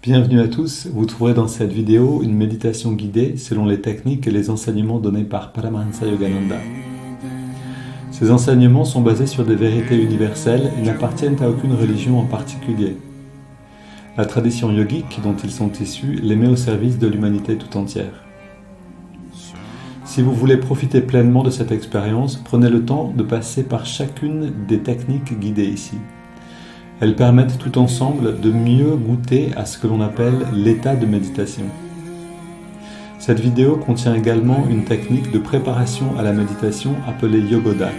Bienvenue à tous, vous trouverez dans cette vidéo une méditation guidée selon les techniques et les enseignements donnés par Paramahansa Yogananda. Ces enseignements sont basés sur des vérités universelles et n'appartiennent à aucune religion en particulier. La tradition yogique dont ils sont issus les met au service de l'humanité tout entière. Si vous voulez profiter pleinement de cette expérience, prenez le temps de passer par chacune des techniques guidées ici. Elles permettent tout ensemble de mieux goûter à ce que l'on appelle l'état de méditation. Cette vidéo contient également une technique de préparation à la méditation appelée Yogoda,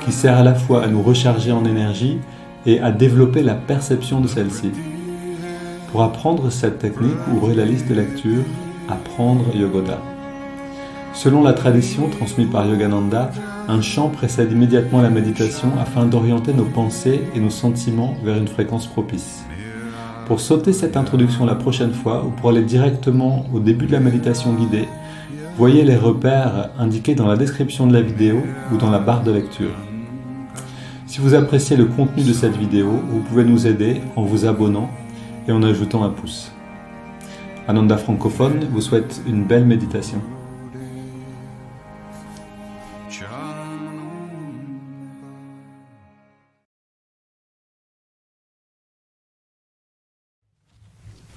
qui sert à la fois à nous recharger en énergie et à développer la perception de celle-ci. Pour apprendre cette technique, ouvrez la liste de lecture « Apprendre Yogoda ». Selon la tradition transmise par Yogananda, un chant précède immédiatement la méditation afin d'orienter nos pensées et nos sentiments vers une fréquence propice. Pour sauter cette introduction la prochaine fois ou pour aller directement au début de la méditation guidée, voyez les repères indiqués dans la description de la vidéo ou dans la barre de lecture. Si vous appréciez le contenu de cette vidéo, vous pouvez nous aider en vous abonnant et en ajoutant un pouce. Ananda francophone vous souhaite une belle méditation.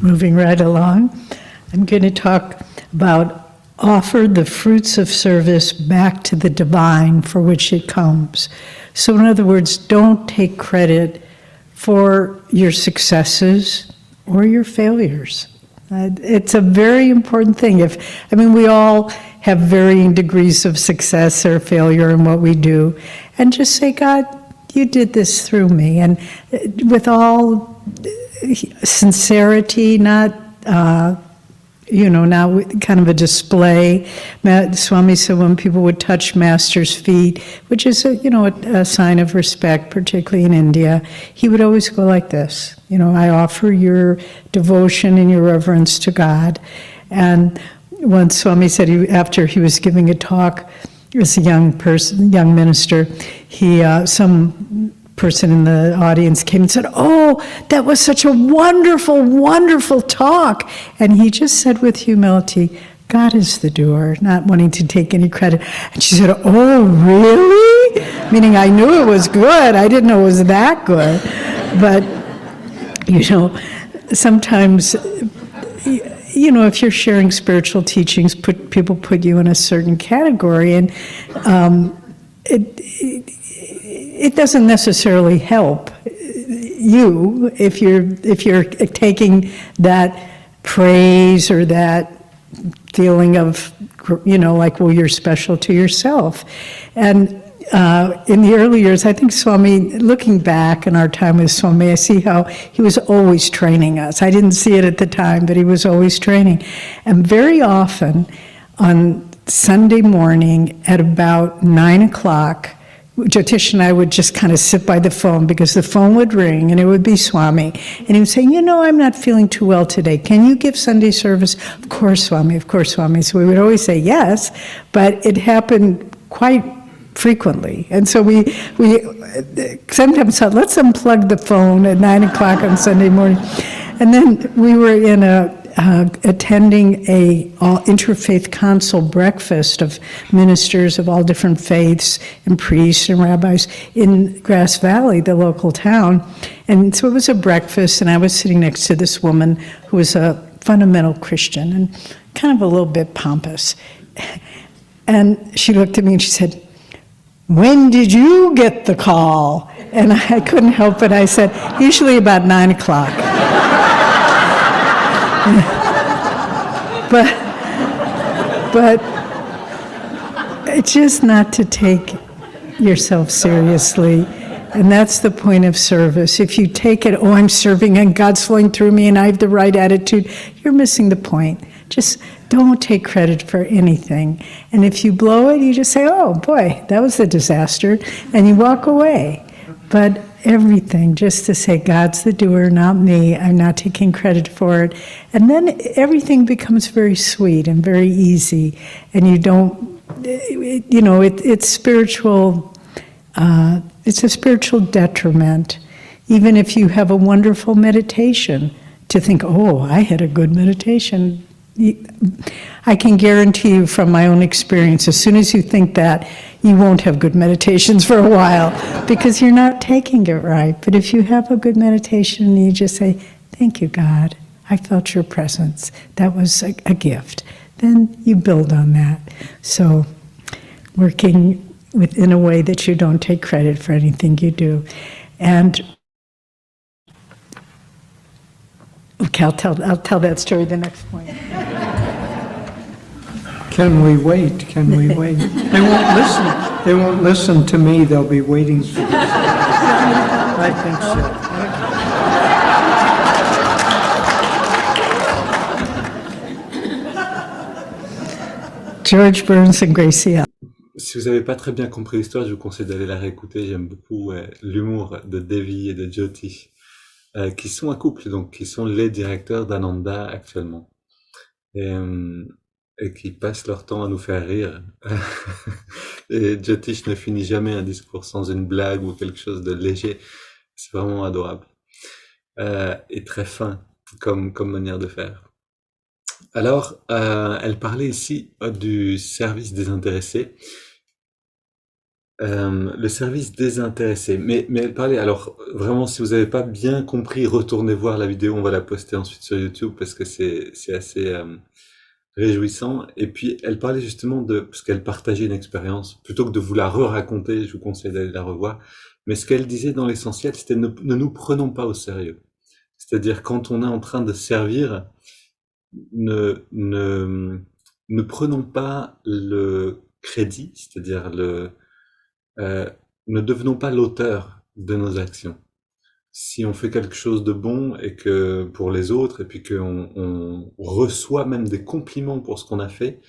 Moving right along, I'm going to talk about offer the fruits of service back to the divine for which it comes. So in other words, don't take credit for your successes or your failures. It's a very important thing. We all have varying degrees of success or failure in what we do. And just say, God, you did this through me. And with all sincerity, not kind of a display. Swami said when people would touch Master's feet, which is a sign of respect, particularly in India, he would always go like this. I offer your devotion and your reverence to God. And once Swami said after he was giving a talk as a young minister, some person in the audience came and said, "Oh, that was such a wonderful, wonderful talk." And he just said with humility, "God is the doer," not wanting to take any credit. And she said, "Oh, really?" Meaning I knew it was good. I didn't know it was that good. But, sometimes, if you're sharing spiritual teachings, people put you in a certain category, and it doesn't necessarily help you if you're taking that praise or that feeling of, you're special to yourself. And in the early years, I think Swami, looking back in our time with Swami, I see how he was always training us. I didn't see it at the time, but he was always training. And very often on Sunday morning at about 9 o'clock, Jyotish and I would just kind of sit by the phone because the phone would ring and it would be Swami. And he would say, I'm not feeling too well today. Can you give Sunday service? Of course, Swami, of course, Swami. So we would always say yes, but it happened quite frequently. And so we sometimes thought, let's unplug the phone at 9 o'clock on Sunday morning. And then we were in attending a interfaith council breakfast of ministers of all different faiths and priests and rabbis in Grass Valley, the local town. And so it was a breakfast, and I was sitting next to this woman who was a fundamental Christian and kind of a little bit pompous. And she looked at me and she said, "When did you get the call?" And I couldn't help it. I said, "Usually about 9 o'clock." But it's just not to take yourself seriously. And that's the point of service. If you take it, I'm serving and God's flowing through me and I have the right attitude, you're missing the point. Just don't take credit for anything. And if you blow it, you just say, "Oh boy, that was a disaster," and you walk away. But everything, just to say, God's the doer, not me, I'm not taking credit for it. And then everything becomes very sweet and very easy. And you don't, it's spiritual, it's a spiritual detriment. Even if you have a wonderful meditation, to think, oh, I had a good meditation. I can guarantee you from my own experience, as soon as you think that, you won't have good meditations for a while because you're not taking it right. But if you have a good meditation and you just say, thank you, God, I felt your presence, that was a gift, then you build on that. So working in a way that you don't take credit for anything you do. And okay, I'll tell that story the next point. Can we wait? Can we wait? They won't listen. They won't listen to me. They'll be waiting for this. I think so. George Burns and Gracie Allen. Si vous n'avez pas très bien compris l'histoire, je vous conseille d'aller la réécouter. J'aime beaucoup l'humour de Devi et de Jyoti, qui sont un couple, donc qui sont les directeurs d'Ananda actuellement. Et qui passent leur temps à nous faire rire. Et Jyotish ne finit jamais un discours sans une blague ou quelque chose de léger. C'est vraiment adorable. Et très fin comme manière de faire. Alors, elle parlait ici du service désintéressé. Le service désintéressé. Mais elle parlait, alors vraiment, si vous n'avez pas bien compris, retournez voir la vidéo, on va la poster ensuite sur YouTube parce que c'est assez réjouissant. Et puis, elle parlait justement parce qu'elle partageait une expérience, plutôt que de vous la re-raconter, je vous conseille d'aller la revoir. Mais ce qu'elle disait dans l'essentiel, c'était ne nous prenons pas au sérieux. C'est-à-dire, quand on est en train de servir, ne prenons pas le crédit, c'est-à-dire ne devenons pas l'auteur de nos actions. Si on fait quelque chose de bon et que pour les autres, et puis qu'on reçoit même des compliments pour ce qu'on a fait,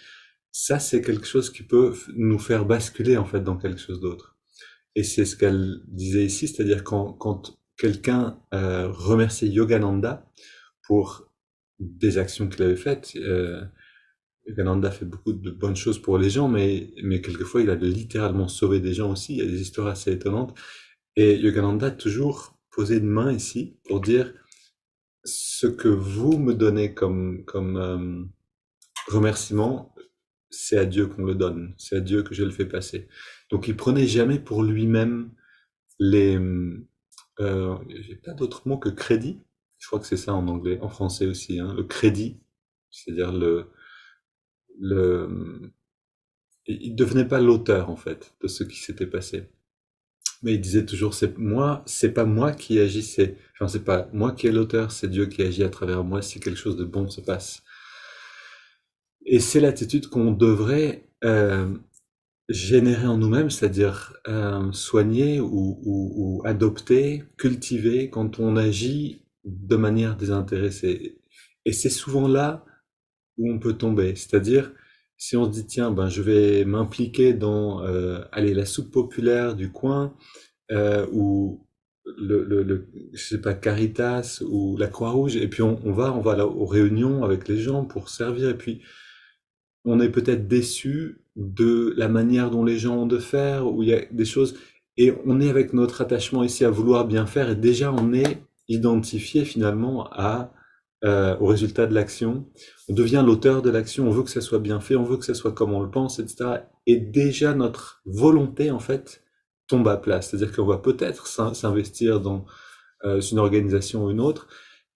ça c'est quelque chose qui peut nous faire basculer en fait dans quelque chose d'autre. Et c'est ce qu'elle disait ici, c'est-à-dire quand quelqu'un remercie Yogananda pour des actions qu'il avait faites, Yogananda fait beaucoup de bonnes choses pour les gens, mais quelquefois il a littéralement sauvé des gens aussi. Il y a des histoires assez étonnantes. Et Yogananda toujours posé une main ici pour dire ce que vous me donnez comme remerciement, c'est à Dieu qu'on le donne, c'est à Dieu que je le fais passer. Donc il prenait jamais pour lui-même j'ai pas d'autre mot que crédit. Je crois que c'est ça en anglais, en français aussi, hein, le crédit, c'est-à-dire il devenait pas l'auteur en fait de ce qui s'était passé. Mais il disait toujours, c'est pas moi qui agissais, enfin c'est pas moi qui est l'auteur, c'est Dieu qui agit à travers moi si quelque chose de bon se passe. Et c'est l'attitude qu'on devrait générer en nous-mêmes, c'est-à-dire soigner ou adopter, cultiver quand on agit de manière désintéressée. Et c'est souvent là où on peut tomber, c'est-à-dire si on se dit tiens ben je vais m'impliquer dans la soupe populaire du coin ou je sais pas Caritas ou la Croix-Rouge et puis on va là aux réunions avec les gens pour servir et puis on est peut-être déçu de la manière dont les gens ont de faire où il y a des choses et on est avec notre attachement ici à vouloir bien faire et déjà on est identifié finalement au résultat de l'action, on devient l'auteur de l'action, on veut que ça soit bien fait, on veut que ça soit comme on le pense, etc. Et déjà notre volonté, en fait, tombe à plat. C'est-à-dire qu'on va peut-être s'investir dans une organisation ou une autre,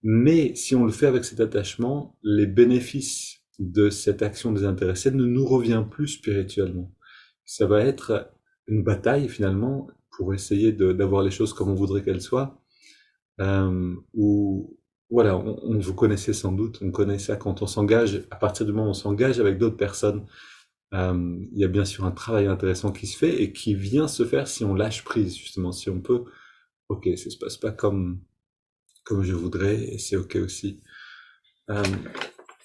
mais si on le fait avec cet attachement, les bénéfices de cette action désintéressée ne nous revient plus spirituellement. Ça va être une bataille, finalement, pour essayer d'avoir les choses comme on voudrait qu'elles soient, où voilà, vous connaissez sans doute, on connaît ça quand on s'engage, à partir du moment où on s'engage avec d'autres personnes, il y a bien sûr un travail intéressant qui se fait et qui vient se faire si on lâche prise, justement, si on peut, ok, ça se passe pas comme je voudrais et c'est ok aussi.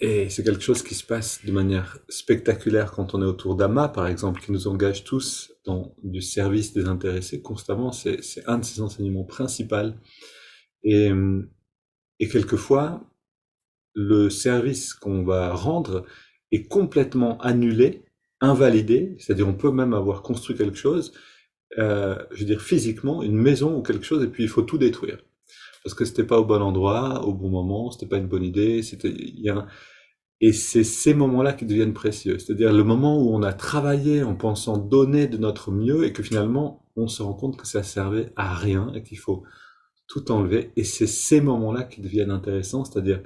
Et c'est quelque chose qui se passe de manière spectaculaire quand on est autour d'Ama, par exemple, qui nous engage tous dans du service désintéressé constamment, c'est un de ses enseignements principaux. Et quelquefois, le service qu'on va rendre est complètement annulé, invalidé, c'est-à-dire on peut même avoir construit quelque chose, je veux dire physiquement, une maison ou quelque chose, et puis il faut tout détruire. parce que c'était pas au bon endroit, au bon moment, c'était pas une bonne idée, et c'est ces moments-là qui deviennent précieux. C'est-à-dire le moment où on a travaillé en pensant donner de notre mieux et que finalement on se rend compte que ça servait à rien et qu'il faut tout enlever. Et c'est ces moments-là qui deviennent intéressants. C'est-à-dire,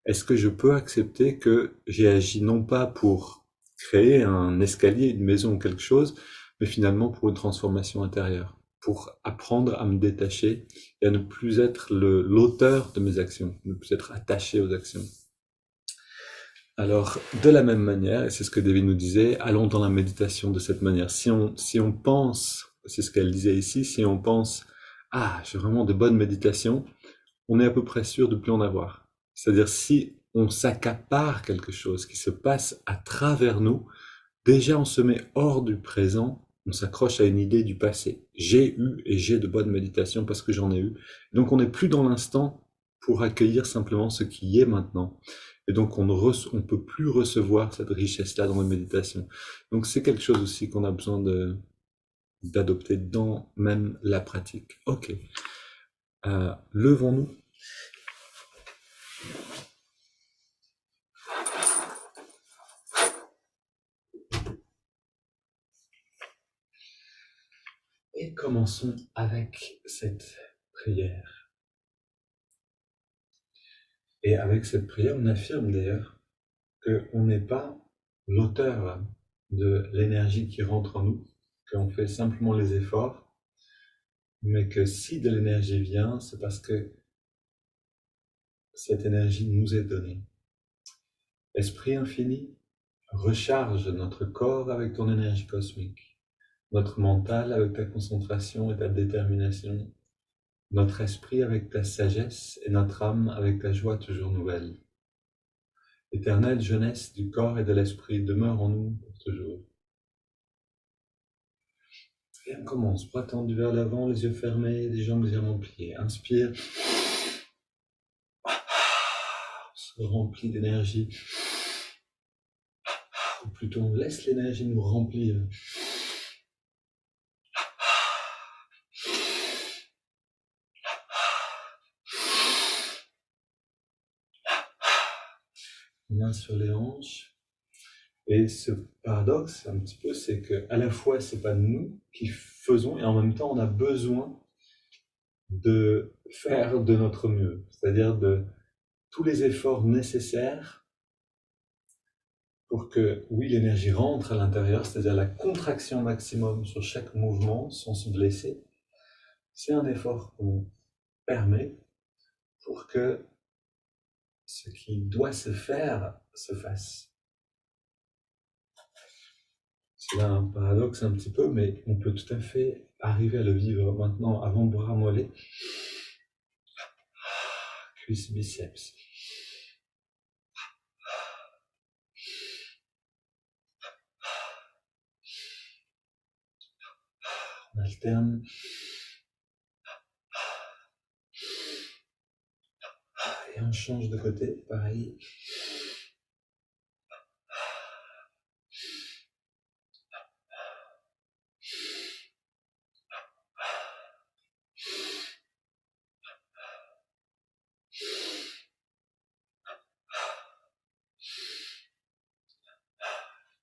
est-ce que je peux accepter que j'ai agi non pas pour créer un escalier, une maison ou quelque chose, mais finalement pour une transformation intérieure, pour apprendre à me détacher et à ne plus être l'auteur de mes actions, ne plus être attaché aux actions. Alors, de la même manière, et c'est ce que David nous disait, allons dans la méditation de cette manière. Si on pense, c'est ce qu'elle disait ici, si on pense, ah, j'ai vraiment de bonnes méditations, on est à peu près sûr de plus en avoir. C'est-à-dire, si on s'accapare quelque chose qui se passe à travers nous, déjà on se met hors du présent, on s'accroche à une idée du passé. J'ai eu et j'ai de bonnes méditations parce que j'en ai eu. Donc on n'est plus dans l'instant pour accueillir simplement ce qui est maintenant. Et donc on ne peut plus recevoir cette richesse-là dans la méditation. Donc c'est quelque chose aussi qu'on a besoin d'adopter dans même la pratique. Ok, levons-nous. Et commençons avec cette prière. Et avec cette prière, on affirme d'ailleurs qu'on n'est pas l'auteur de l'énergie qui rentre en nous, qu'on fait simplement les efforts, mais que si de l'énergie vient, c'est parce que cette énergie nous est donnée. Esprit infini, recharge notre corps avec ton énergie cosmique, notre mental avec ta concentration et ta détermination, notre esprit avec ta sagesse et notre âme avec ta joie toujours nouvelle. Éternelle jeunesse du corps et de l'esprit, demeure en nous pour toujours. Et on commence, bras tendus vers l'avant, les yeux fermés, les jambes légèrement pliées. Inspire, on se remplit d'énergie. Ou plutôt, on laisse l'énergie nous remplir. Main sur les hanches. Et ce paradoxe, un petit peu, c'est que à la fois, c'est pas nous qui faisons, et en même temps, on a besoin de faire de notre mieux. C'est-à-dire de tous les efforts nécessaires pour que, oui, l'énergie rentre à l'intérieur, c'est-à-dire la contraction maximum sur chaque mouvement sans se blesser. C'est un effort qu'on permet pour que ce qui doit se faire se fasse. C'est un paradoxe un petit peu, mais on peut tout à fait arriver à le vivre maintenant, avant-bras mollets, cuisses, biceps. On alterne. Et on change de côté, pareil.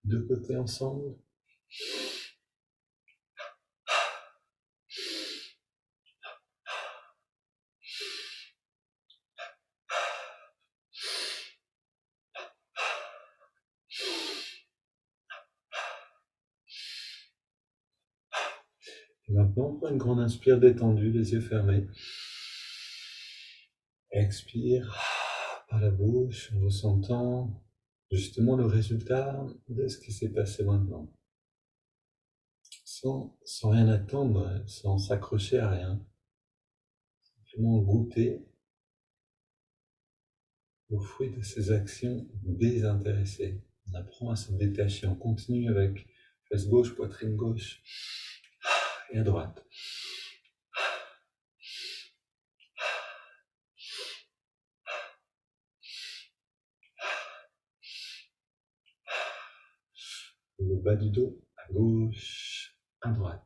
Deux côtés ensemble. Et maintenant, on prend une grande inspire détendue, les yeux fermés. Expire par la bouche, en ressentant justement le résultat de ce qui s'est passé maintenant. Sans rien attendre, sans s'accrocher à rien. Simplement goûter au fruit de ces actions désintéressées. On apprend à se détacher. On continue avec fesse gauche, poitrine gauche et à droite. Le bas du dos, à gauche, à droite.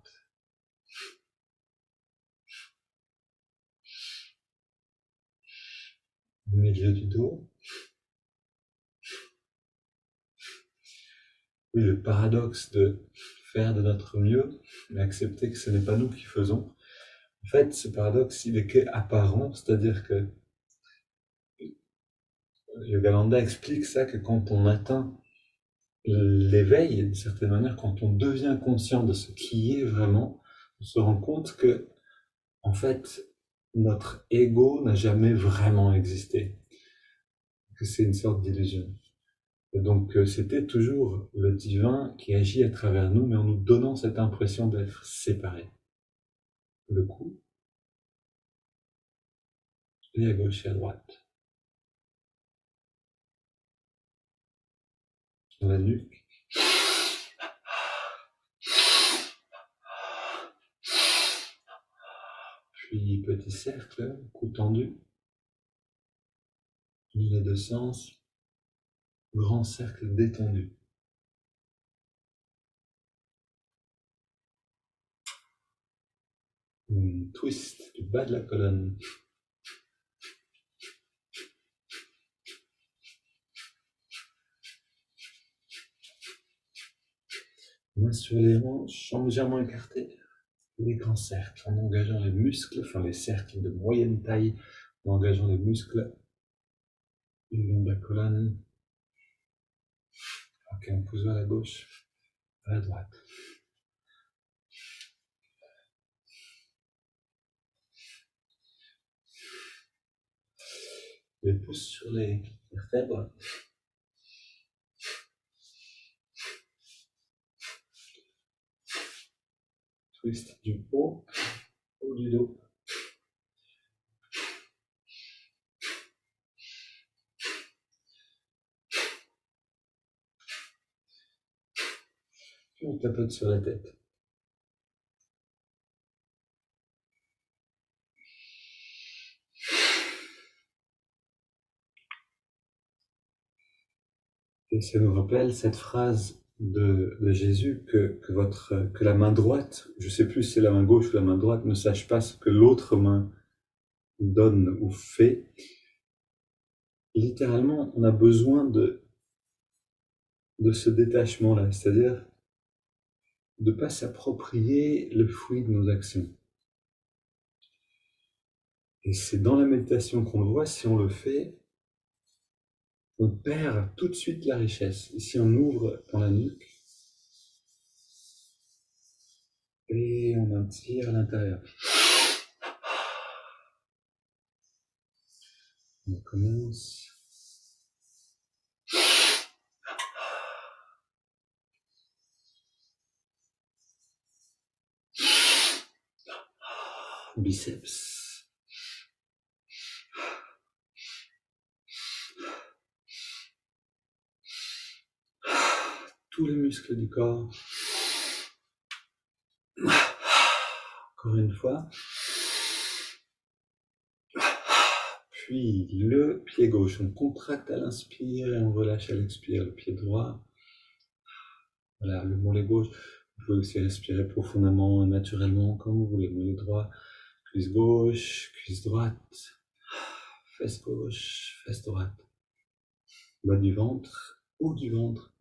au milieu du dos. Oui, le paradoxe de faire de notre mieux, mais accepter que ce n'est pas nous qui faisons. En fait, ce paradoxe, il est qu'apparent, c'est-à-dire que Yogananda explique ça, que quand on atteint l'éveil, d'une certaine manière, quand on devient conscient de ce qui est vraiment, on se rend compte que, en fait, notre ego n'a jamais vraiment existé, que c'est une sorte d'illusion. Et donc, c'était toujours le divin qui agit à travers nous, mais en nous donnant cette impression d'être séparés. Le cou, et à gauche et à droite. Dans la nuque. Puis petit cercle, cou tendu. Dans les deux sens. Grand cercle détendu. Une twist du bas de la colonne. Mains sur les hanches, jambes légèrement écartées. Les grands cercles, en engageant les muscles, enfin les cercles de moyenne taille, en engageant les muscles le long de la colonne. Ok, un pouce vers la gauche, à la droite. Les pouces sur les vertèbres. Twist du haut du dos. Puis on tapote sur la tête. Et ça nous rappelle cette phrase de Jésus que la main droite, je ne sais plus si c'est la main gauche ou la main droite, ne sache pas ce que l'autre main donne ou fait. Littéralement, on a besoin de ce détachement-là, c'est-à-dire de ne pas s'approprier le fruit de nos actions. Et c'est dans la méditation qu'on le voit, si on le fait, on perd tout de suite la richesse. Ici, on ouvre dans la nuque et on attire à l'intérieur. On commence. Biceps. Tous les muscles du corps. Encore une fois. Puis le pied gauche, on contracte à l'inspire et on relâche à l'expire. Le pied droit. Voilà, le mollet gauche. Vous pouvez aussi respirer profondément et naturellement comme vous voulez. Mollet droit, cuisse gauche, cuisse droite, fesse gauche, fesse droite. Bas du ventre, haut du ventre.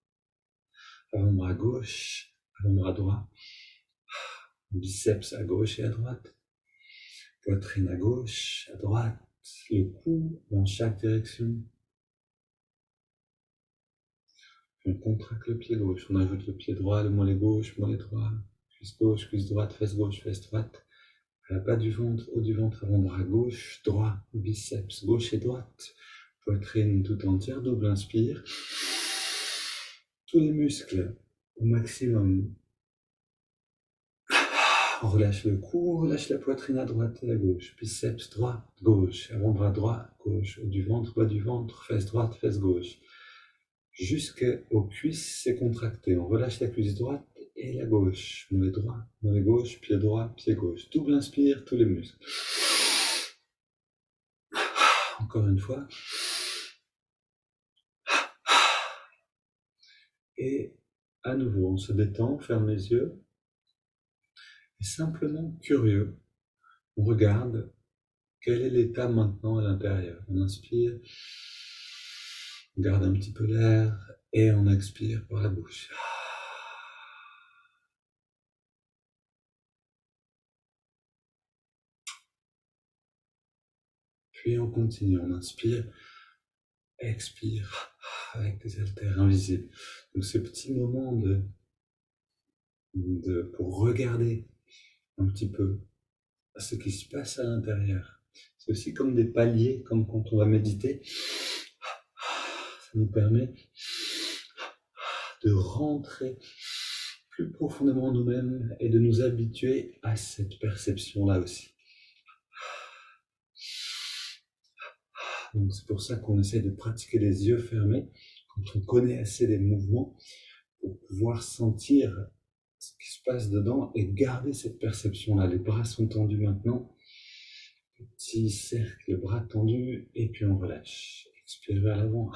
Avant-bras gauche, avant-bras droit. Biceps à gauche et à droite. Poitrine à gauche, à droite. Le cou dans chaque direction. On contracte le pied gauche, on ajoute le pied droit, le mollet gauche, mollet droit, cuisse gauche, cuisse droite, fesse droite. À la bas du ventre, haut du ventre, avant-bras gauche, droit, biceps, gauche et droite. Poitrine tout entière, double inspire. Tous les muscles au maximum. On relâche le cou, on relâche la poitrine à droite et à gauche. Biceps droit, gauche, avant-bras droit, gauche, haut du ventre, bas du ventre, fesse droite, fesse gauche. Jusqu'aux cuisses, c'est contracté. On relâche la cuisse droite et la gauche. Mollet droit, mollet gauche, pied droit, pied gauche. Double inspire, tous les muscles. Encore une fois. Et à nouveau, on se détend, on ferme les yeux. Et simplement curieux, on regarde Quel est l'état maintenant à l'intérieur? On inspire, on garde un petit peu d'air et on expire par la bouche. Puis on continue, on inspire, expire avec des haltères invisibles. Donc ces petits moments pour regarder un petit peu ce qui se passe à l'intérieur. C'est aussi comme des paliers, comme quand on va méditer. Ça nous permet de rentrer plus profondément en nous-mêmes et de nous habituer à cette perception-là aussi. Donc c'est pour ça qu'on essaie de pratiquer les yeux fermés quand on connaît assez les mouvements pour pouvoir sentir ce qui se passe dedans et garder cette perception-là. Les bras sont tendus maintenant. Petit cercle, bras tendus et puis on relâche. Expire vers l'avant.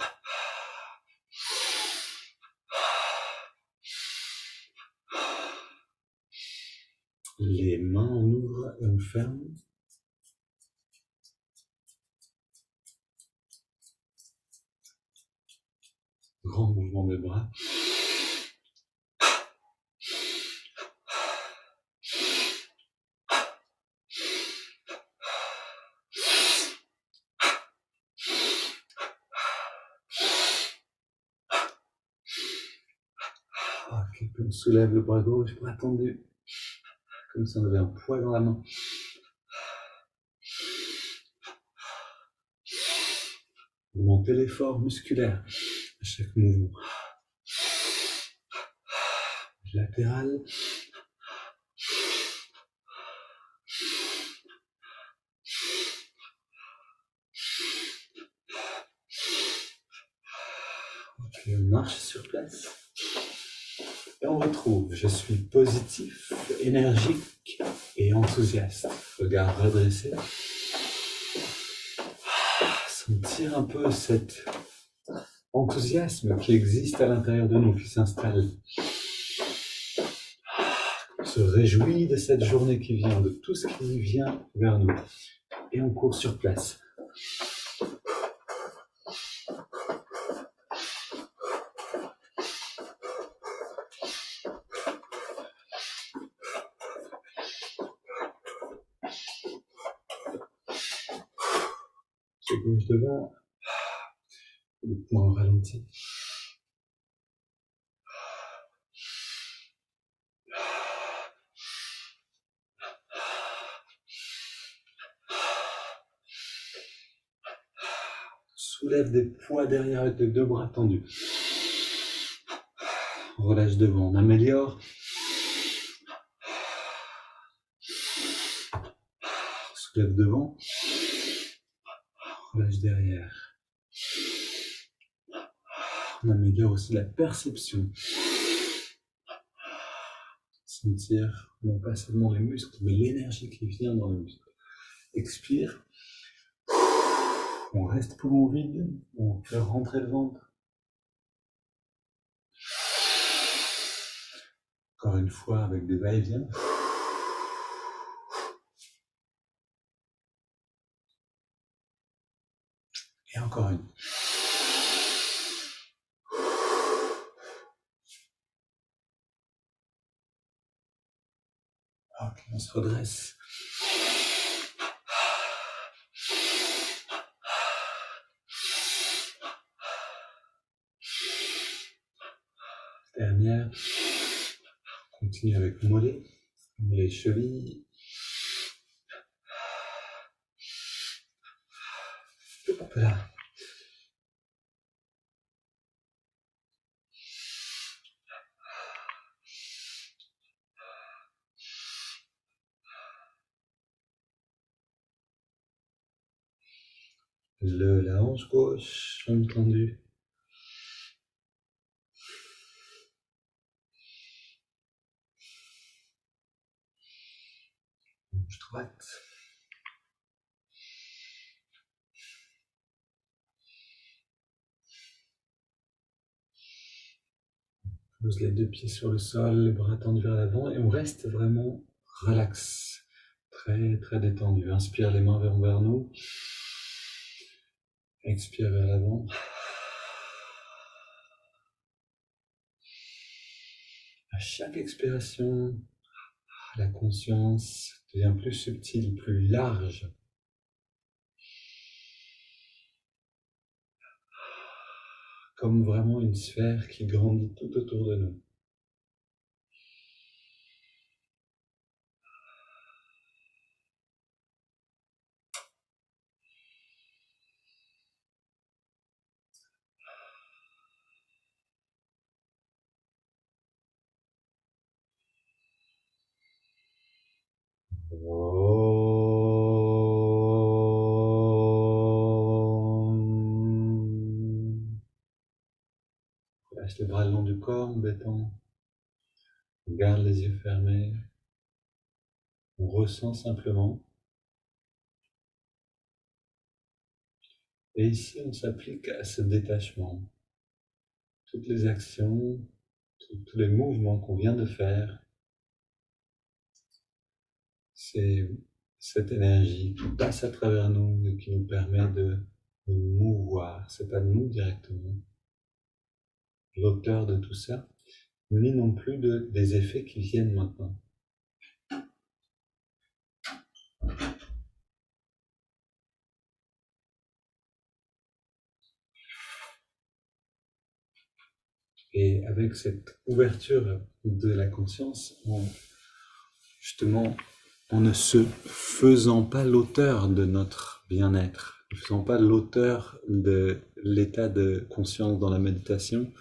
Les mains on ouvre et on ferme. Grand mouvement des bras. Ok, puis on soulève le bras gauche, bras tendu. Comme si on avait un poids dans la main. Augmenter l'effort musculaire à chaque mouvement. Latéral. Ok, on marche sur place. Et on retrouve, je suis positif, énergique et enthousiaste. Regard redressé. Sentir un peu cet enthousiasme qui existe à l'intérieur de nous, qui s'installe. On se réjouit de cette journée qui vient, de tout ce qui vient vers nous. Et on court sur place. Je bouge devant, le point ralenti. Soulève des poids derrière avec les deux bras tendus. On relâche devant, on améliore. On soulève devant. On relâche derrière. On améliore aussi la perception. Sentir non pas seulement les muscles, mais l'énergie qui vient dans les muscles. Expire. On reste poumon vide. On fait rentrer le ventre. Encore une fois avec des va-et-vient. Et encore une. Ok, on se redresse. Dernière. On continue avec mollets, les chevilles. Voilà. La hanche gauche, jambe tendue. Hanche droite. Pose les deux pieds sur le sol, les bras tendus vers l'avant et on reste vraiment relax, Très, très détendu. Inspire les mains vers nous. Expire vers l'avant. À chaque expiration, la conscience devient plus subtile, plus large. Comme vraiment une sphère qui grandit tout autour de nous. Lâche les bras le long du corps, on détend. On garde les yeux fermés. On ressent simplement. Et ici, on s'applique à ce détachement. Toutes les actions, tous les mouvements qu'on vient de faire, c'est cette énergie qui passe à travers nous et qui nous permet de nous mouvoir. C'est pas nous directement l'auteur de tout ça, ni non plus des effets qui viennent maintenant. Et avec cette ouverture de la conscience, justement, en ne se faisant pas l'auteur de notre bien-être, ne faisant pas l'auteur de l'état de conscience dans la méditation,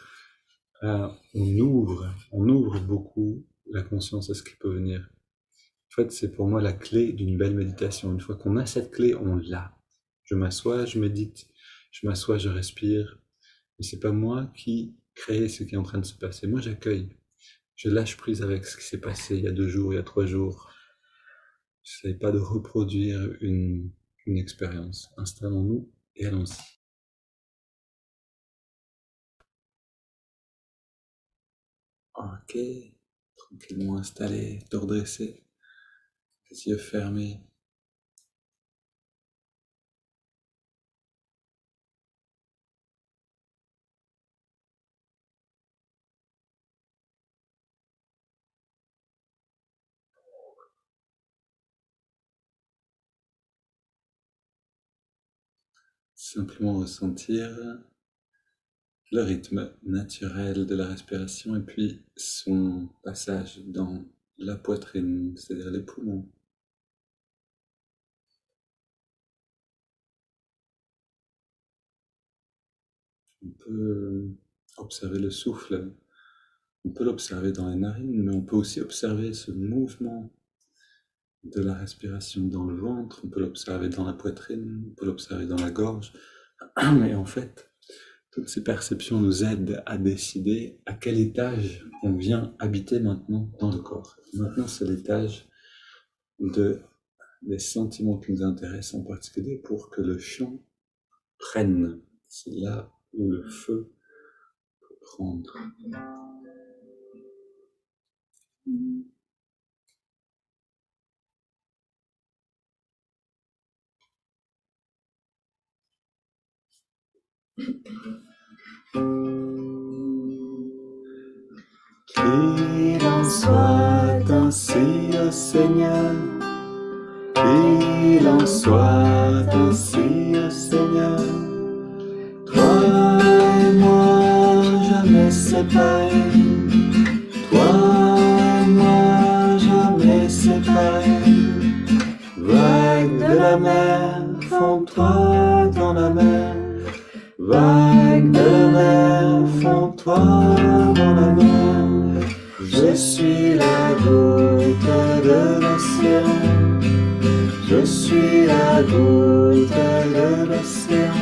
on ouvre beaucoup la conscience à ce qui peut venir. En fait, c'est pour moi la clé d'une belle méditation. Une fois qu'on a cette clé, on l'a. Je m'assois, je médite, je m'assois, je respire. Mais c'est pas moi qui crée ce qui est en train de se passer. Moi, j'accueille. Je lâche prise avec ce qui s'est passé il y a 2 jours, il y a 3 jours. Je n'essaie pas de reproduire une expérience. Installons-nous et allons-y. Ok, tranquillement installé, te redresser, les yeux fermés. Simplement ressentir le rythme naturel de la respiration et puis son passage dans la poitrine, c'est-à-dire les poumons. On peut observer le souffle, on peut l'observer dans les narines, mais on peut aussi observer ce mouvement de la respiration dans le ventre, on peut l'observer dans la poitrine, on peut l'observer dans la gorge. Mais en fait, toutes ces perceptions nous aident à décider à quel étage on vient habiter maintenant dans le corps. Maintenant, c'est l'étage des sentiments qui nous intéressent en particulier pour que le chant prenne. C'est là où le feu peut prendre. Qu'il en soit ainsi, ô Seigneur, qu'il en soit ainsi, ô Seigneur. Toi et moi jamais séparés, toi et moi jamais séparés. Vagues de la mer, fonds-toi dans la mer. Vagues de la mer, fonds-toi dans la mer. Je suis la goutte de l'océan. Je suis la goutte de l'océan.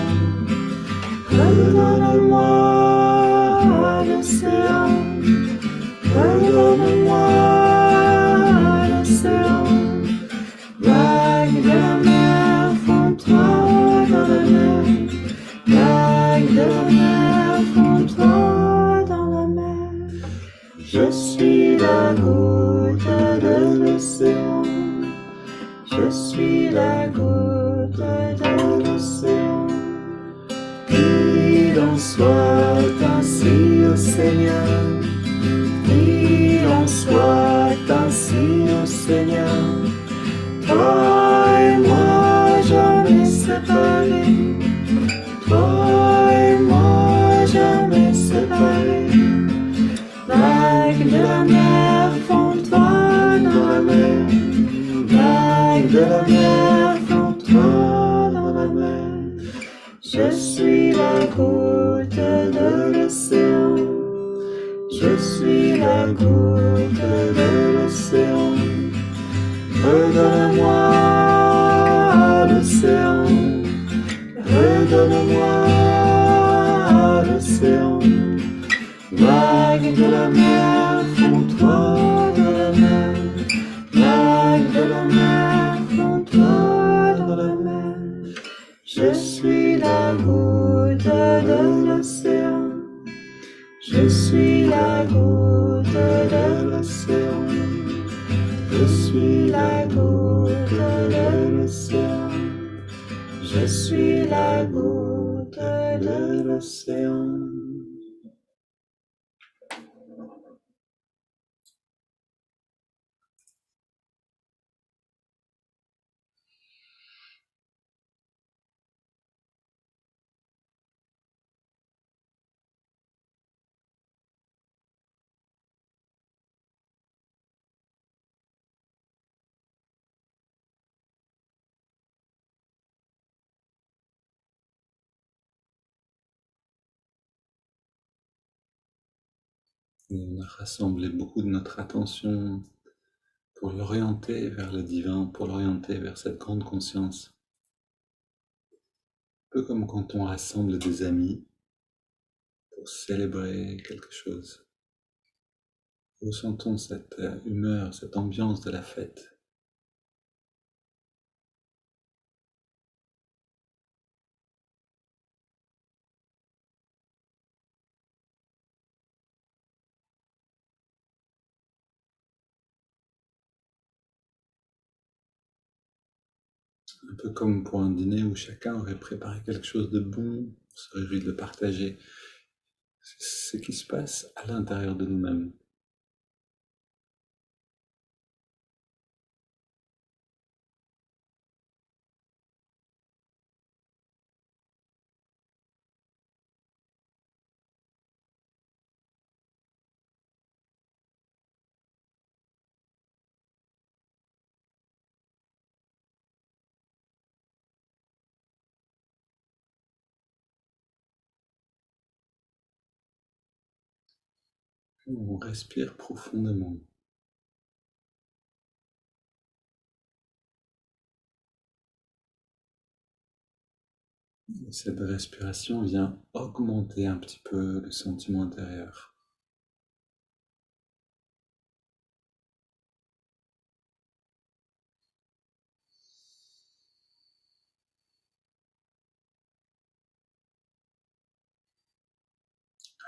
Redonne-moi l'océan. Redonne-moi l'océan. Vagues de la mer, fonds-toi dans la mer. Vagues de la mer, fonds-toi dans la mer. Je suis la goutte de l'océan. Je suis la goutte de l'océan. Qu'il en soit ainsi, ô Seigneur. Qu'il en soit ainsi, ô Seigneur. Toi et moi jamais séparés. Toi et moi jamais séparés. Vagues de la mer font-toi dans la mer. Vagues de la mer font-toi dans la mer. Je suis la goutte de l'océan. Je suis la goutte de l'océan. Redonne-moi l'océan. Redonne-moi l'océan. Vagues de la mer font-toi dans la mer. Vagues de la mer font-toi dans la mer. Je suis la goutte de l'océan. Je suis la goutte de l'océan. Je suis la goutte de l'océan. Je suis la goutte de l'océan. On a rassemblé beaucoup de notre attention pour l'orienter vers le divin, pour l'orienter vers cette grande conscience. Un peu comme quand on rassemble des amis pour célébrer quelque chose. Ressentons cette humeur, cette ambiance de la fête. Un peu comme pour un dîner où chacun aurait préparé quelque chose de bon, on se réjouit de le partager. C'est ce qui se passe à l'intérieur de nous-mêmes. On respire profondément. Et cette respiration vient augmenter un petit peu le sentiment intérieur.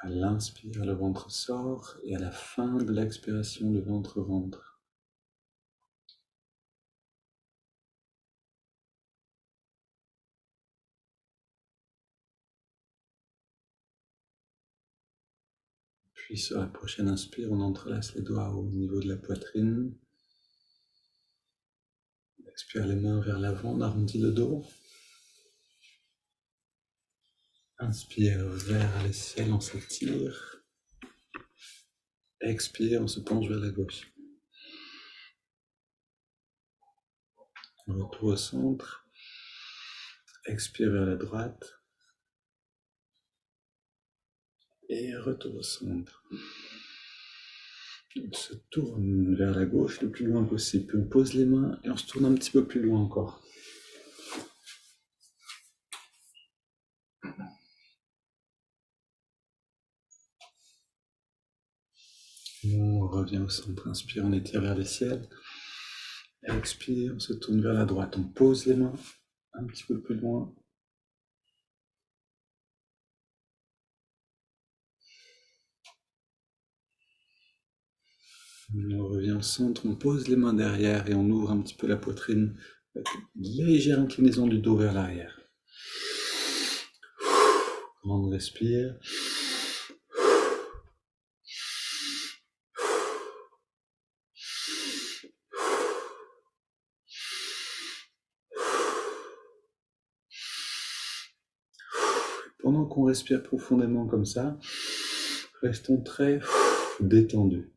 À l'inspire, le ventre sort et à la fin de l'expiration, le ventre rentre. Puis sur la prochaine inspire, on entrelace les doigts au niveau de la poitrine. On expire les mains vers l'avant, on arrondit le dos. Inspire vers le ciel, on s'étire. Expire, on se penche vers la gauche. Retour au centre. Expire vers la droite. Et retour au centre. On se tourne vers la gauche le plus loin possible. On pose les mains et on se tourne un petit peu plus loin encore. On revient au centre. Inspire, on étire vers le ciel. Expire, on se tourne vers la droite. On pose les mains un petit peu plus loin. On revient au centre, on pose les mains derrière et on ouvre un petit peu la poitrine avec une légère inclinaison du dos vers l'arrière. On respire. Pendant qu'on respire profondément comme ça, restons très détendus.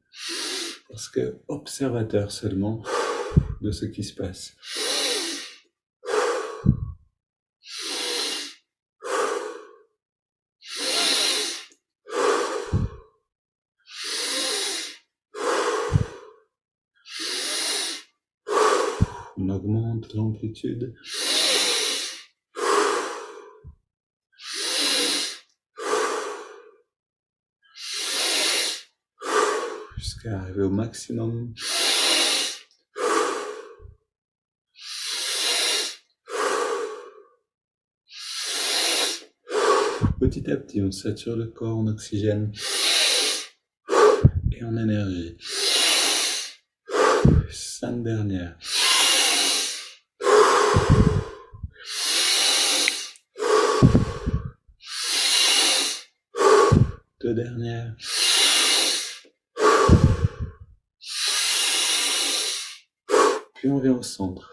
Parce que observateurs seulement de ce qui se passe. On augmente l'amplitude. Jusqu'à arriver au maximum. Petit à petit, on sature le corps en oxygène et en énergie. 5 dernières. Deux dernières. Puis on vient au centre.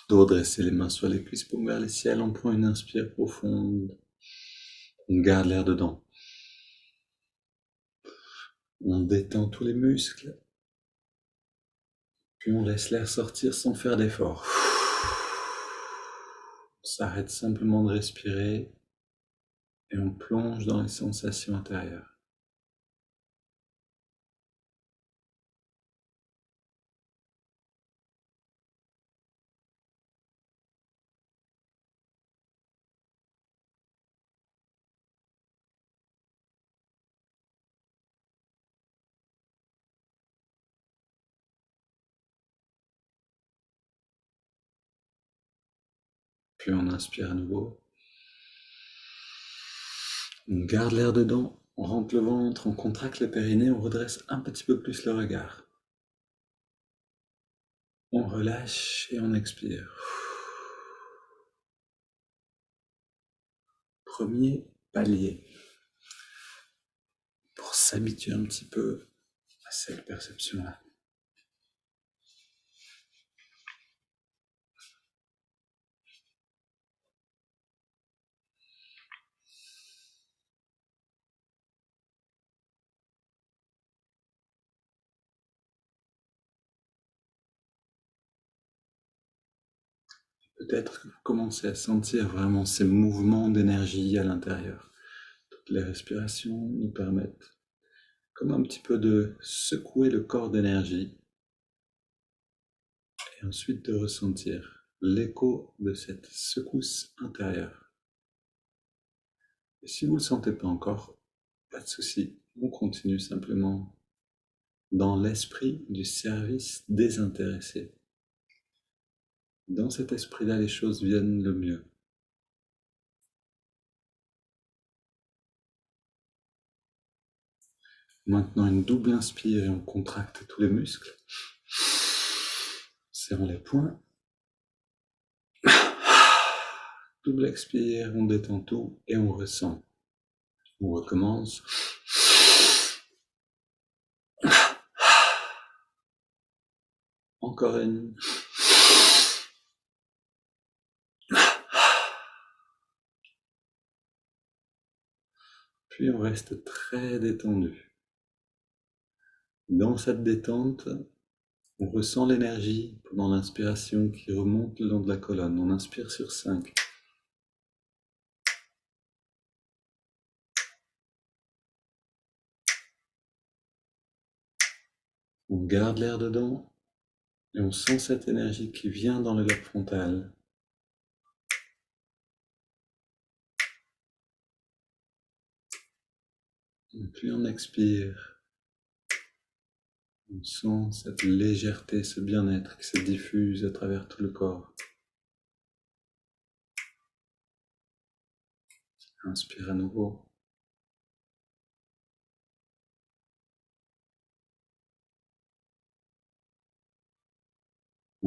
Dos dressé, les mains sur les cuisses, paumes vers le ciel. On prend une inspire profonde. On garde l'air dedans. On détend tous les muscles. Puis on laisse l'air sortir sans faire d'effort. On s'arrête simplement de respirer et on plonge dans les sensations intérieures. Puis on inspire à nouveau. On garde l'air dedans, on rentre le ventre, on contracte le périnée, on redresse un petit peu plus le regard. On relâche et on expire. Premier palier pour s'habituer un petit peu à cette perception-là. Peut-être que vous commencez à sentir vraiment ces mouvements d'énergie à l'intérieur. Toutes les respirations nous permettent comme un petit peu de secouer le corps d'énergie et ensuite de ressentir l'écho de cette secousse intérieure. Et si vous ne le sentez pas encore, pas de souci, on continue simplement dans l'esprit du service désintéressé. Dans cet esprit-là, les choses viennent le mieux. Maintenant, une double inspire et on contracte tous les muscles. Serrons les poings. Double expire, on détend tout et on ressent. On recommence. Encore une. Puis on reste très détendu. Dans cette détente, on ressent l'énergie pendant l'inspiration qui remonte le long de la colonne. On inspire sur 5. On garde l'air dedans et on sent cette énergie qui vient dans le lobe frontal. Et puis on expire. On sent cette légèreté, ce bien-être qui se diffuse à travers tout le corps. Inspire à nouveau.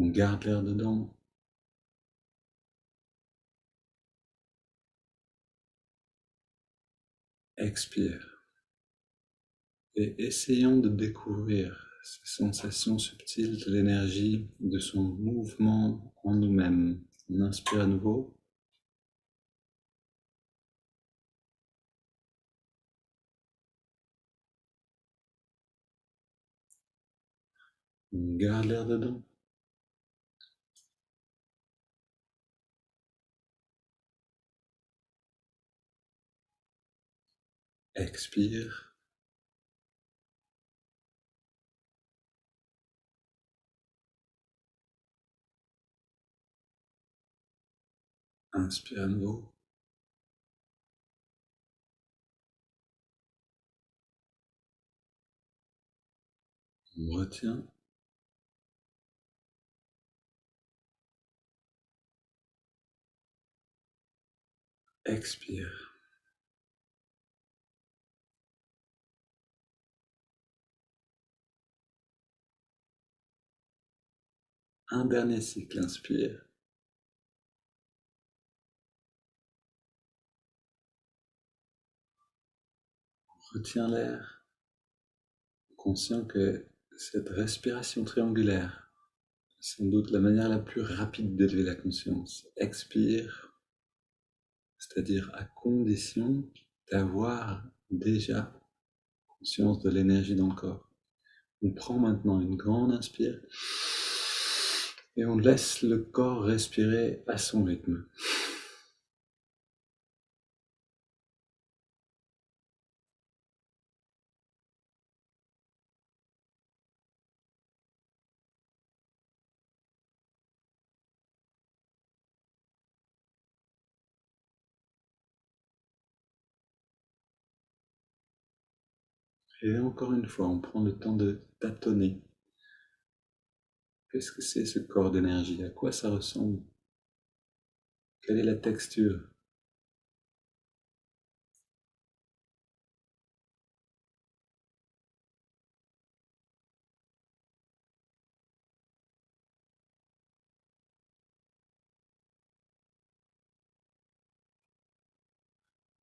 On garde l'air dedans. Expire. Et essayons de découvrir ces sensations subtiles de l'énergie, de son mouvement en nous-mêmes. On inspire à nouveau. On garde l'air dedans. Expire. Inspire à nouveau. On retient. Expire. Un dernier cycle, inspire. Retiens l'air, conscient que cette respiration triangulaire est sans doute la manière la plus rapide d'élever la conscience. Expire, c'est-à-dire à condition d'avoir déjà conscience de l'énergie dans le corps. On prend maintenant une grande inspire et on laisse le corps respirer à son rythme. Et encore une fois, on prend le temps de tâtonner. Qu'est-ce que c'est ce corps d'énergie? À quoi ça ressemble? Quelle est la texture?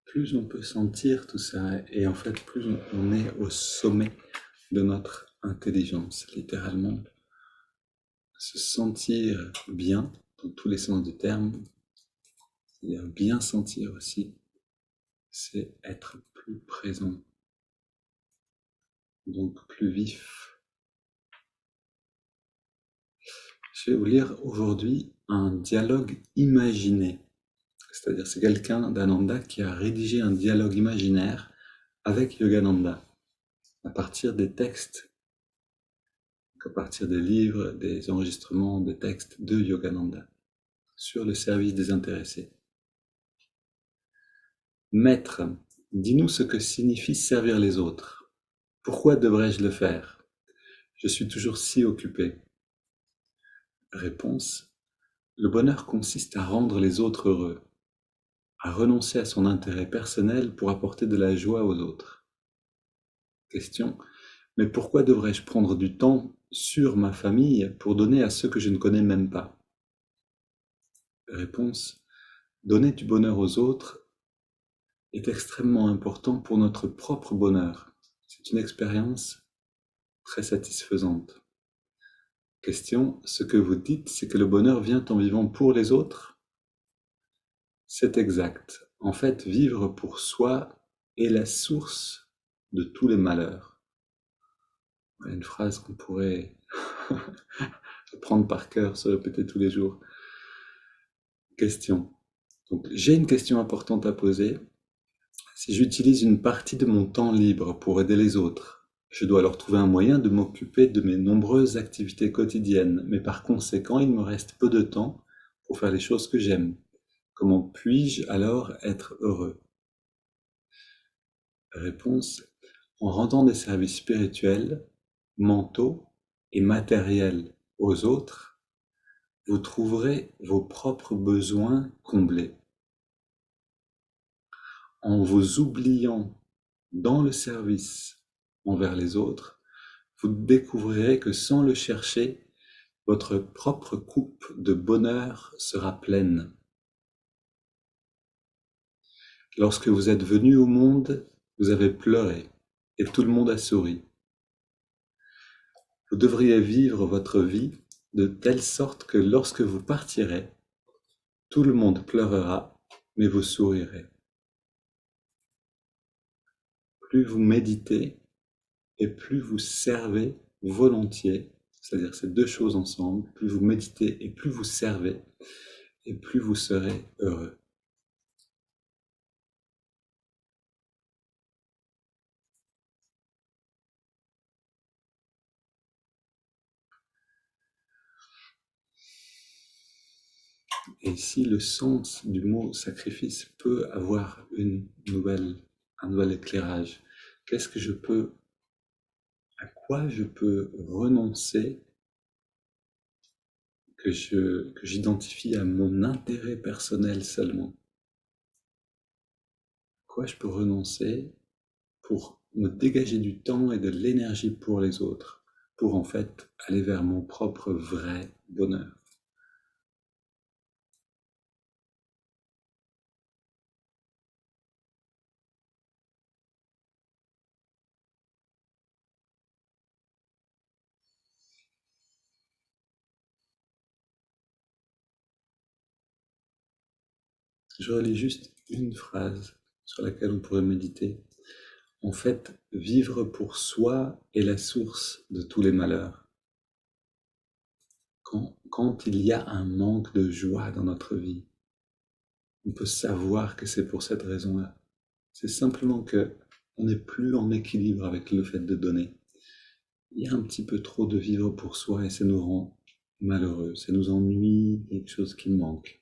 Plus on peut sentir tout ça, et en fait plus on est au sommet de notre intelligence, littéralement. Se sentir bien, dans tous les sens du terme, c'est-à-dire bien sentir aussi, c'est être plus présent, donc plus vif. Je vais vous lire aujourd'hui un dialogue imaginé. C'est-à-dire c'est quelqu'un d'Ananda qui a rédigé un dialogue imaginaire avec Yogananda à partir des textes, à partir des livres, des enregistrements, des textes de Yogananda sur le service des intéressés. Maître, dis-nous ce que signifie servir les autres. Pourquoi devrais-je le faire? Je suis toujours si occupé. Réponse. Le bonheur consiste à rendre les autres heureux, à renoncer à son intérêt personnel pour apporter de la joie aux autres. Question. Mais pourquoi devrais-je prendre du temps sur ma famille pour donner à ceux que je ne connais même pas? Réponse. Donner du bonheur aux autres est extrêmement important pour notre propre bonheur. C'est une expérience très satisfaisante. Question. Ce que vous dites, c'est que le bonheur vient en vivant pour les autres? C'est exact. En fait, vivre pour soi est la source de tous les malheurs. Une phrase qu'on pourrait apprendre par cœur, se répéter tous les jours. Question. Donc, j'ai une question importante à poser. Si j'utilise une partie de mon temps libre pour aider les autres, je dois alors trouver un moyen de m'occuper de mes nombreuses activités quotidiennes, mais par conséquent, il me reste peu de temps pour faire les choses que j'aime. Comment puis-je alors être heureux? Réponse. En rendant des services spirituels, mentaux et matériels aux autres, vous trouverez vos propres besoins comblés. En vous oubliant dans le service envers les autres, vous découvrirez que sans le chercher, votre propre coupe de bonheur sera pleine. Lorsque vous êtes venu au monde, vous avez pleuré, et tout le monde a souri. Vous devriez vivre votre vie de telle sorte que lorsque vous partirez, tout le monde pleurera, mais vous sourirez. Plus vous méditez et plus vous servez volontiers, c'est-à-dire ces deux choses ensemble, plus vous méditez et plus vous servez, et plus vous serez heureux. Et ici, le sens du mot sacrifice peut avoir un nouvel éclairage. Qu'est-ce que à quoi je peux renoncer que j'identifie à mon intérêt personnel seulement? À quoi je peux renoncer pour me dégager du temps et de l'énergie pour les autres, pour en fait aller vers mon propre vrai bonheur? Je relis juste une phrase sur laquelle on pourrait méditer. En fait, vivre pour soi est la source de tous les malheurs. Quand il y a un manque de joie dans notre vie, on peut savoir que c'est pour cette raison-là. C'est simplement que on n'est plus en équilibre avec le fait de donner. Il y a un petit peu trop de vivre pour soi et ça nous rend malheureux, ça nous ennuie, quelque chose qui manque.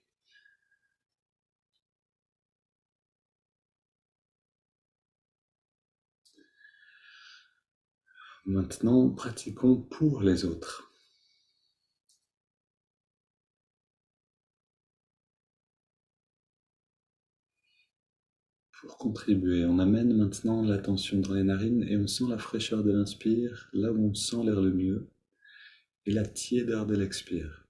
Maintenant, pratiquons pour les autres. Pour contribuer, on amène maintenant l'attention dans les narines et on sent la fraîcheur de l'inspire, là où on sent l'air le mieux, et la tiédeur de l'expire.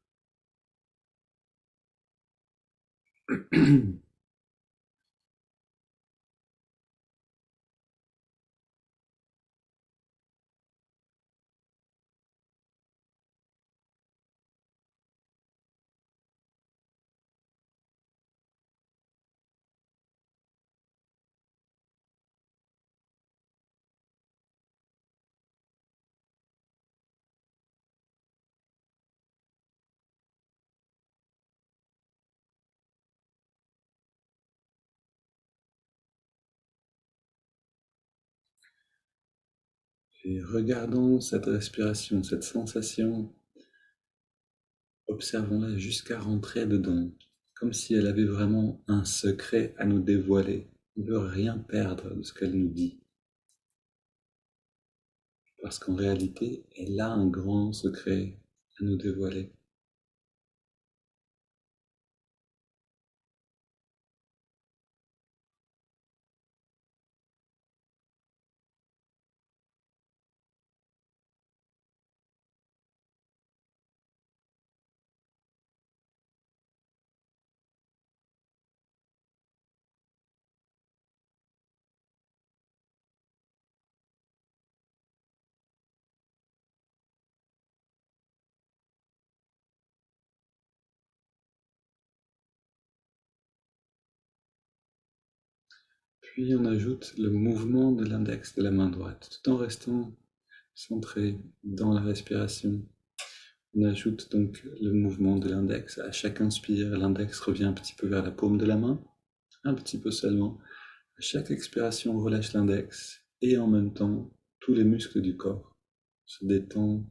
Et regardons cette respiration, cette sensation, observons-la jusqu'à rentrer dedans, comme si elle avait vraiment un secret à nous dévoiler. On ne veut rien perdre de ce qu'elle nous dit. Parce qu'en réalité, elle a un grand secret à nous dévoiler. Puis on ajoute le mouvement de l'index de la main droite, tout en restant centré dans la respiration. On ajoute donc le mouvement de l'index. À chaque inspire, l'index revient un petit peu vers la paume de la main, un petit peu seulement. À chaque expiration, on relâche l'index et en même temps, tous les muscles du corps se détendent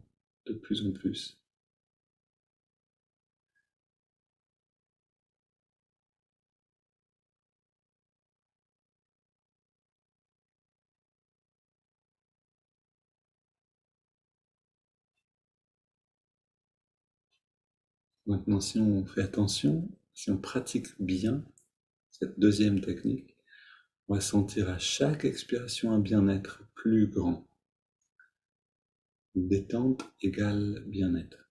de plus en plus. Maintenant, si on fait attention, si on pratique bien cette deuxième technique, on va sentir à chaque expiration un bien-être plus grand. Détente égale bien-être.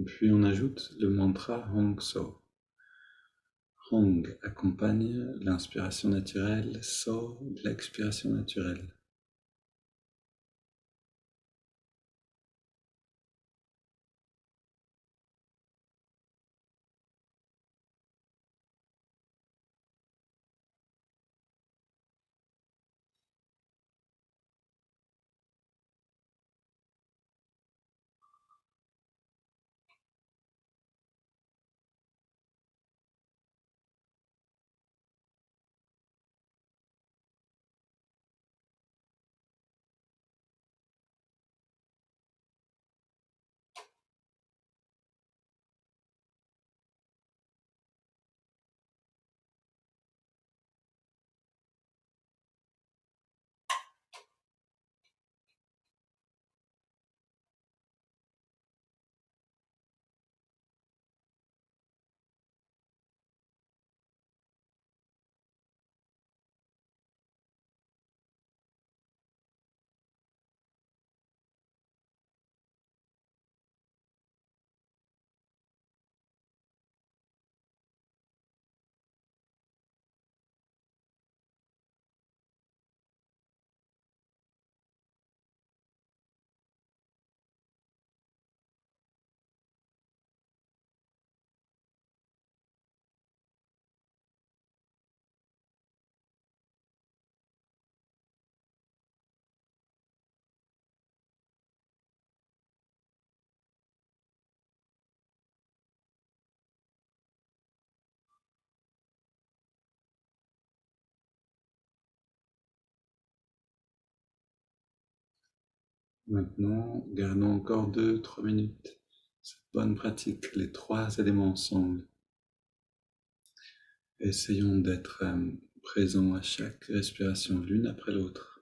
Puis on ajoute le mantra Hong So. Hong accompagne l'inspiration naturelle, So l'expiration naturelle. Maintenant, gardons encore 2-3 minutes. Cette bonne pratique, les 3 éléments ensemble. Essayons d'être présents à chaque respiration, l'une après l'autre.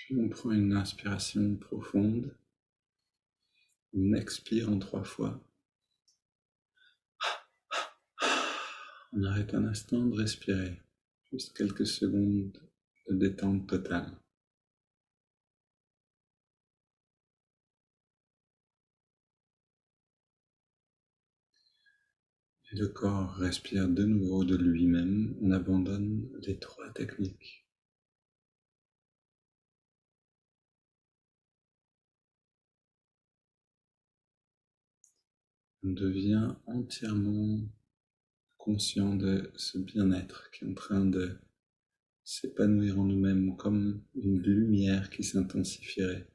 Puis on prend une inspiration profonde, on expire en 3 fois. On arrête un instant de respirer, juste quelques secondes de détente totale. Et le corps respire de nouveau de lui-même, on abandonne les 3 techniques. On devient entièrement conscient de ce bien-être qui est en train de s'épanouir en nous-mêmes comme une lumière qui s'intensifierait.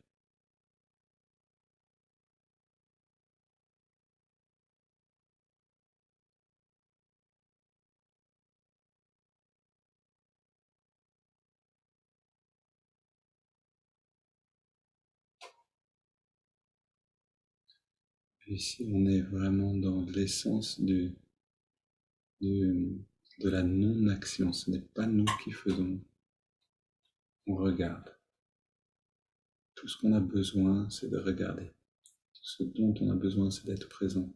Ici, on est vraiment dans l'essence de la non-action. Ce n'est pas nous qui faisons, on regarde. Tout ce qu'on a besoin, c'est de regarder. Tout ce dont on a besoin, c'est d'être présent.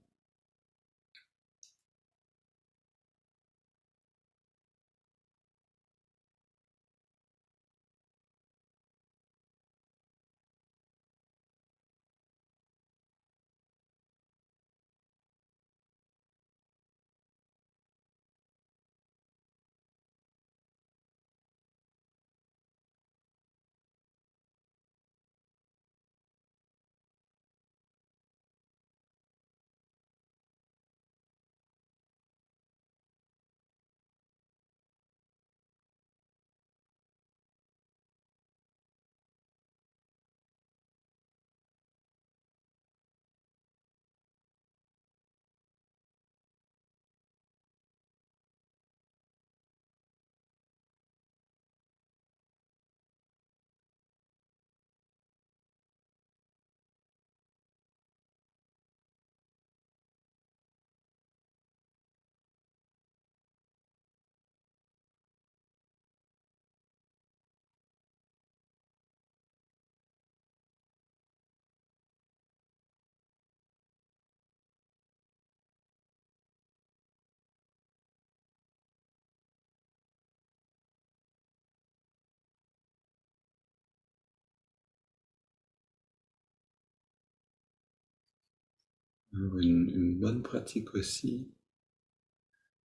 Alors une bonne pratique aussi,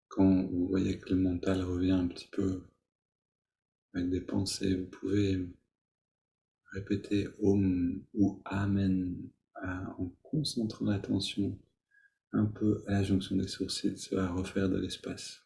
quand vous voyez que le mental revient un petit peu avec des pensées, vous pouvez répéter Om ou Amen en concentrant l'attention un peu à la jonction des sourcils, ça va refaire de l'espace.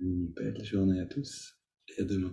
Une belle journée à tous et à demain.